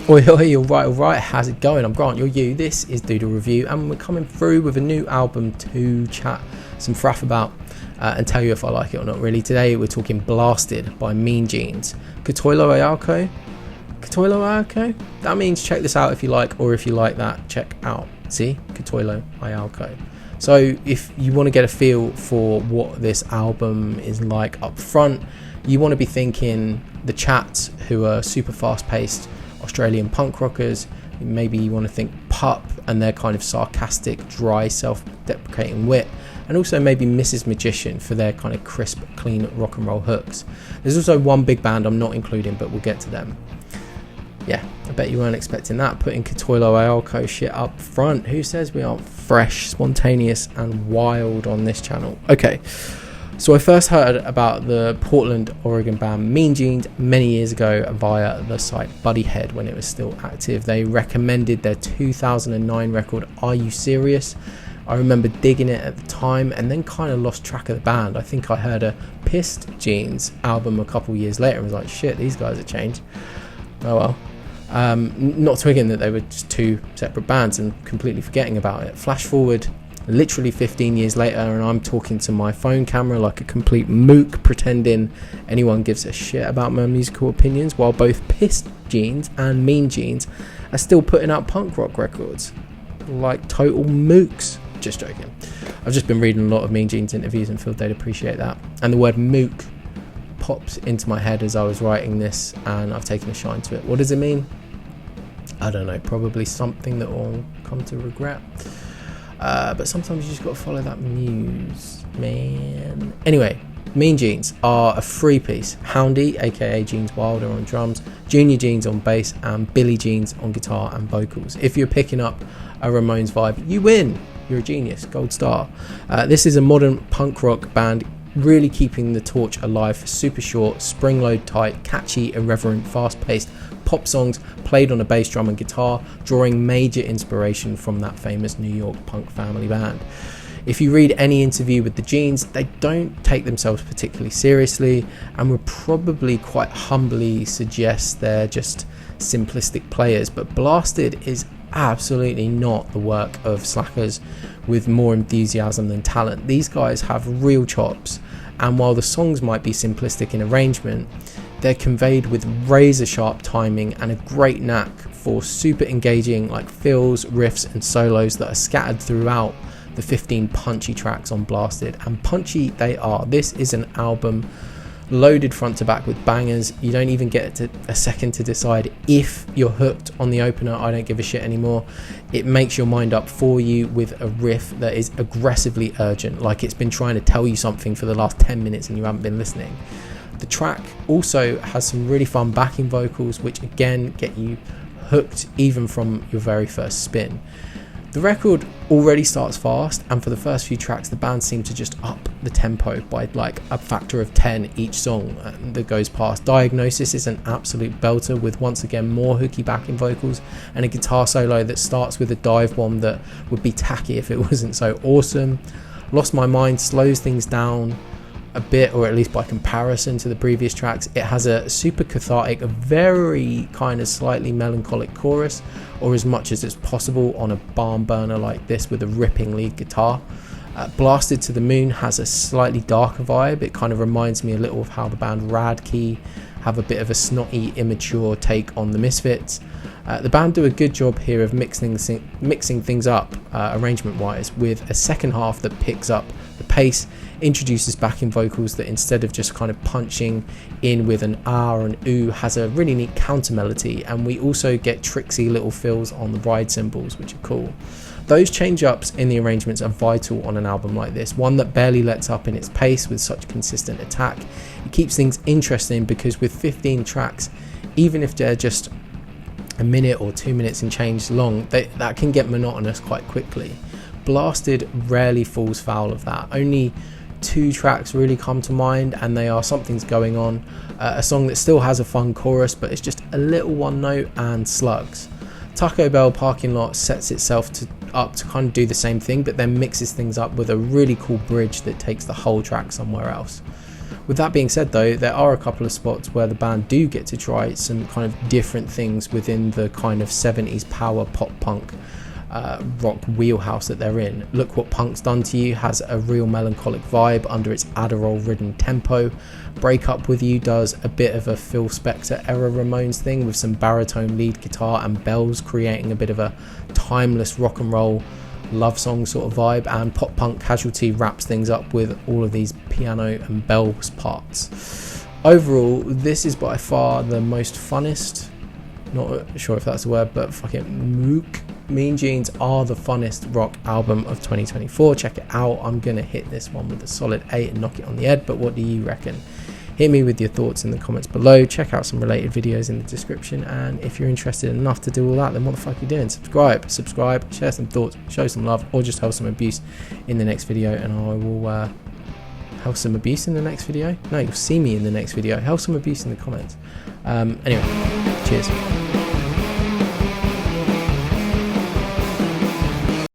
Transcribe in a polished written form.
Oi, oi, alright, how's it going? I'm Grant, you're you, this is Doodle Review, and we're coming through with a new album to chat some fraff about and tell you if I like it or not, really. Today we're talking Blasted by Mean Jeans. Katoilo Ayako? That means check this out if you like, or if you like that, check out. See? Katoilo Ayako. So if you want to get a feel for what this album is like up front, you want to be thinking the Chats, who are super fast-paced Australian punk rockers. Maybe you want to think Pup and their kind of sarcastic, dry, self-deprecating wit, and also maybe Mrs. Magician for their kind of crisp, clean rock and roll hooks. There's also one big band I'm not including, but we'll get to them. Yeah, I bet you weren't expecting that, putting Katoilo Ayako shit up front. Who says we aren't fresh, spontaneous and wild on this channel? Okay, so I first heard about the Portland, Oregon band Mean Jeans many years ago via the site Buddyhead when it was still active. They recommended their 2009 record Are You Serious? I remember digging it at the time and then kind of lost track of the band. I think I heard a Pissed Jeans album a couple years later and was like, shit, these guys have changed. Oh well. Not twigging that they were just two separate bands and completely forgetting about it. Flash forward literally 15 years later and I'm talking to my phone camera like a complete mook, pretending anyone gives a shit about my musical opinions, while both Pissed Jeans and Mean Jeans are still putting out punk rock records like total mooks. Just joking. I've just been reading a lot of Mean Jeans interviews and feel they'd appreciate that, and the word mook pops into my head as I was writing this and I've taken a shine to it. What does it mean? I don't know, probably something that we'll come to regret. But sometimes you just got to follow that muse, man. Anyway, Mean Jeans are a three-piece. Houndy, aka Jeans Wilder, on drums, Junior Jeans on bass, and Billy Jeans on guitar and vocals. If you're picking up a Ramones vibe, you win. You're a genius. Gold star. This is a modern punk rock band, really keeping the torch alive for super short, spring load tight, catchy, irreverent, fast-paced pop songs played on a bass drum and guitar, drawing major inspiration from that famous New York punk family band. If you read any interview with the Jeans, they don't take themselves particularly seriously and would probably quite humbly suggest they're just simplistic players, but Blasted is absolutely not the work of slackers with more enthusiasm than talent. These guys have real chops, and while the songs might be simplistic in arrangement, they're conveyed with razor sharp timing and a great knack for super engaging like fills, riffs and solos that are scattered throughout the 15 punchy tracks on Blasted, and punchy they are. This is an album loaded front to back with bangers. You don't even get a second to decide if you're hooked on the opener, I Don't Give a Shit Anymore. It makes your mind up for you with a riff that is aggressively urgent, like it's been trying to tell you something for the last 10 minutes and you haven't been listening. The track also has some really fun backing vocals which again get you hooked even from your very first spin. The record already starts fast, and for the first few tracks the band seem to just up the tempo by like a factor of 10 each song that goes past. Diagnosis is an absolute belter with once again more hooky backing vocals and a guitar solo that starts with a dive bomb that would be tacky if it wasn't so awesome. Lost My Mind slows things down a bit, or at least by comparison to the previous tracks. It has a super cathartic, a very kind of slightly melancholic chorus, or as much as it's possible on a barn burner like this with a ripping lead guitar. Blasted to the Moon has a slightly darker vibe. It kind of reminds me a little of how the band Radkey have a bit of a snotty, immature take on the Misfits. The band do a good job here of mixing things up arrangement wise, with a second half that picks up the pace, introduces backing vocals that instead of just kind of punching in with an ah or an ooh has a really neat counter melody, and we also get tricksy little fills on the ride cymbals which are cool. Those change ups in the arrangements are vital on an album like this, one that barely lets up in its pace with such consistent attack. It keeps things interesting because with 15 tracks, even if they're just a minute or 2 minutes and change long, that can get monotonous quite quickly. Blasted rarely falls foul of that. Only 2 tracks really come to mind, and they are Something's Going On, a song that still has a fun chorus but it's just a little one note, and Slugs. Taco Bell Parking Lot sets itself up to kind of do the same thing, but then mixes things up with a really cool bridge that takes the whole track somewhere else. With that being said though, there are a couple of spots where the band do get to try some kind of different things within the kind of 70s power pop punk rock wheelhouse that they're in. Look What Punk's Done to You has a real melancholic vibe under its Adderall ridden tempo. Break Up With You does a bit of a Phil Spector era Ramones thing with some baritone lead guitar and bells, creating a bit of a timeless rock and roll love song sort of vibe. And Pop Punk Casualty wraps things up with all of these piano and bells parts. Overall, this is by far the most funnest, not sure if that's a word, but fucking mook. Mean Jeans are the funnest rock album of 2024. Check it out. I'm gonna hit this one with a solid 8 and knock it on the head, but what do you reckon? Hit me with your thoughts in the comments below. Check out some related videos in the description, and if you're interested enough to do all that, then what the fuck are you doing? Subscribe, share some thoughts, show some love, or just have some abuse in the next video, and I will have some abuse in the next video. No, you'll see me in the next video. Have some abuse in the comments. Anyway, cheers.